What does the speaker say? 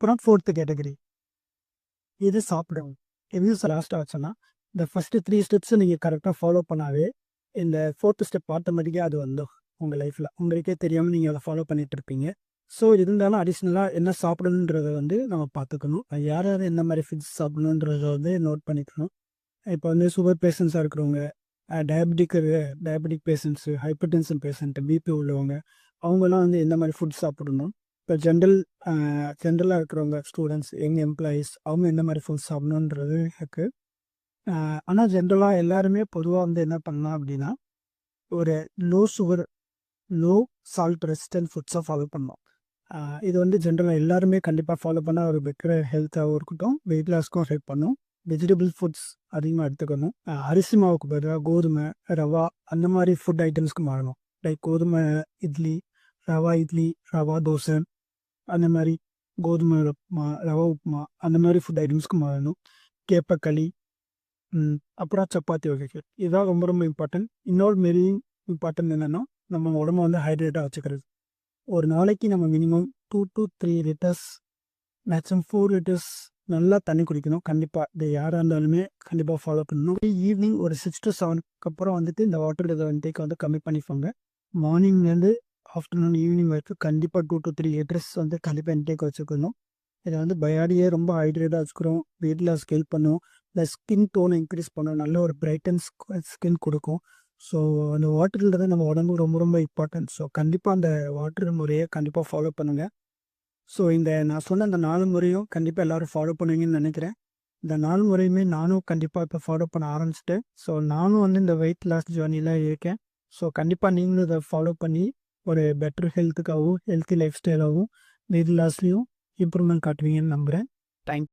அப்புறம் 4th category இது சாப்பிடணும். ரிவ்யூஸ் லாஸ்ட்டாக வச்சோன்னா இந்த ஃபஸ்ட்டு 3 ஸ்டெப்ஸை நீங்கள் கரெக்டாக ஃபாலோ பண்ணாவே இந்த 4th ஸ்டெப் ஆட்டோமேட்டிக்காக அது வந்துடும் உங்கள் லைஃப்பில். உங்களுக்கே தெரியாமல் நீங்கள் அதை ஃபாலோ பண்ணிகிட்டு இருப்பீங்க. ஸோ இருந்தாலும் அடிஷ்னலாக என்ன சாப்பிடணுன்றத வந்து நம்ம பார்த்துக்கணும். யார் யார் என்ன மாதிரி ஃபுட்ஸ் சாப்பிடணுன்றத வந்து நோட் பண்ணிக்கணும். இப்போ வந்து சுகர் பேஷண்ட்ஸாக இருக்கிறவங்க, diabetic patients, hypertension patient, BP உள்ளவங்க, அவங்கெல்லாம் வந்து எந்த மாதிரி ஃபுட் சாப்பிடணும். இப்போ ஜென்ரலாக இருக்கிறவங்க ஸ்டூடெண்ட்ஸ், யங் எம்ப்ளாயீஸ் அவங்க எந்த மாதிரி ஃபுட் சாப்பிடணுன்றது இருக்குது. ஆனால் ஜென்ரலாக எல்லாருமே பொதுவாக வந்து என்ன பண்ணலாம் அப்படின்னா, ஒரு low sugar, low salt resistant ஃபுட்ஸை ஃபாலோ பண்ணலாம். இது வந்து ஜென்ரலாக எல்லாருமே கண்டிப்பாக ஃபாலோ பண்ணால் ஒரு பெட்டர் ஹெல்த்தாகவும் இருக்கட்டும், வெயிட் லாஸ்க்கும் ஹெல்ப் பண்ணும். வெஜிடபிள் ஃபுட்ஸ் அதிகமாக எடுத்துக்கணும். அரிசி மாவுக்கு பதிலாக கோதுமை, ரவா அந்த மாதிரி ஃபுட் ஐட்டம்ஸ்க்கு மாறணும். லைக் கோதுமை இட்லி, ரவா தோசை, அந்த மாதிரி கோதுமை உப்புமா, ரவா உப்புமா அந்த மாதிரி ஃபுட் ஐட்டம்ஸ்க்கு மாறணும். கேப்பக்களி, அப்புறம் சப்பாத்தி வகைகள் இதுதான் ரொம்ப ரொம்ப இம்பார்ட்டன்ட். இன்னொரு மாரி இம்பார்ட்டன்ட் என்னென்னா நம்ம உடம்பை வந்து ஹைட்ரேட்டாக வச்சுக்கிறது. ஒரு நாளைக்கு நம்ம minimum 2 to 3 litres, maximum 4 litres நல்லா தண்ணி குடிக்கணும். கண்டிப்பாக இது யாராக இருந்தாலுமே கண்டிப்பாக ஃபாலோ பண்ணணும். ஈவினிங் ஒரு 6 to 7க்கு அப்புறம் வந்துட்டு இந்த வாட்டர் இன்டேக் வந்து கம்மி பண்ணிப்பாங்க. மார்னிங்லேருந்து ஆஃப்டர்நூன் ஈவினிங் வரைக்கும் கண்டிப்பாக 2 to 3 லிட்டர்ஸ் வந்து கண்டிப்பாக இன்டேக் வச்சுக்கணும். இதை வந்து பாடியே ரொம்ப ஹைட்ரேட்டாக வச்சுக்கிறோம். வெயிட் லாஸ்க்கு ஹெல்ப் பண்ணும். ப்ளஸ் ஸ்கின் டோனை இன்க்ரீஸ் பண்ணும். நல்ல ஒரு பிரைட்டன் ஸ்கின் கொடுக்கும். ஸோ அந்த வாட்டர்ன்றது நம்ம உடம்புக்கு ரொம்ப ரொம்ப இம்பார்ட்டன்ட். ஸோ கண்டிப்பாக அந்த வாட்டர் முறையை கண்டிப்பாக ஃபாலோ பண்ணுங்கள். ஸோ நான் சொன்ன அந்த 4 முறையும் கண்டிப்பாக எல்லோரும் ஃபாலோ பண்ணுவீங்கன்னு நினைக்கிறேன். இந்த 4 முறையுமே நானும் கண்டிப்பாக இப்போ ஃபாலோ பண்ண ஆரம்பிச்சிட்டேன். ஸோ நானும் வந்து இந்த வெயிட் லாஸ் ஜேர்னியில் இருக்கேன். ஸோ கண்டிப்பாக நீங்களும் இதை ஃபாலோ பண்ணி ஒரு பெட்டர் ஹெல்த்துக்காகவும், ஹெல்த்தி லைஃப் ஸ்டைலாகவும், வெயிட் லாஸ்லேயும் இம்ப்ரூவ்மெண்ட் காட்டுவீங்கன்னு நம்புகிறேன். தேங்க்யூ.